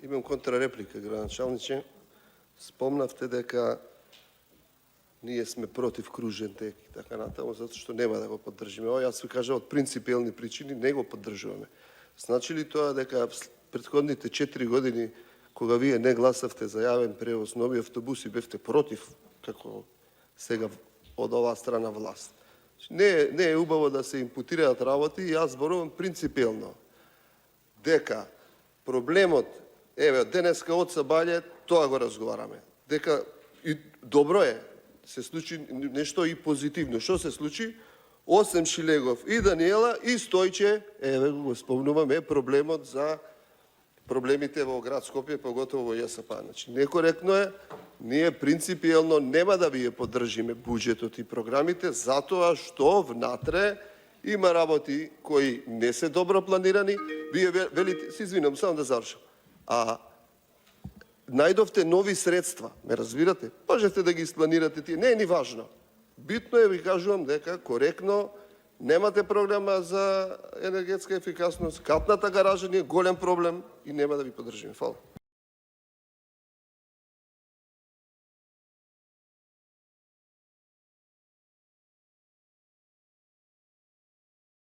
Имам контрареплика, градоначалниче. Спомнавте дека ние сме против кружен тек и така натаму, затоа што нема да го поддржиме. Јас ви кажа, од принципиелни причини не го поддржуваме. Значи ли тоа дека претходните 4 години, кога вие не гласавте за јавен превоз, нови автобуси, бевте против, како сега од оваа страна власт? Не е убаво да се импутираат работи, и јас зборувам принципиелно. Дека проблемот, еве, денеска од Сабаље, тоа го разговараме. Дека и добро е, се случи нешто и позитивно. Што се случи? Осем Шилегов и Даниела и Стојче, еве го спомнуваме проблемот за проблемите во град Скопје, поготово во ЈСП. Значи, некоректно е, ние принципиелно нема да ви ја поддржиме буџетот и програмите, затоа што внатре има работи кои не се добро планирани. Вие велите, се извинам, само да завршам. Најдовте нови средства, ме разбирате? Можете да ги испланирате тие, не е ни важно. Битно е, ви кажувам, дека коректно немате програма за енергетска ефикасност, катната гаража ни е голем проблем и нема да ви поддржиме. Фала.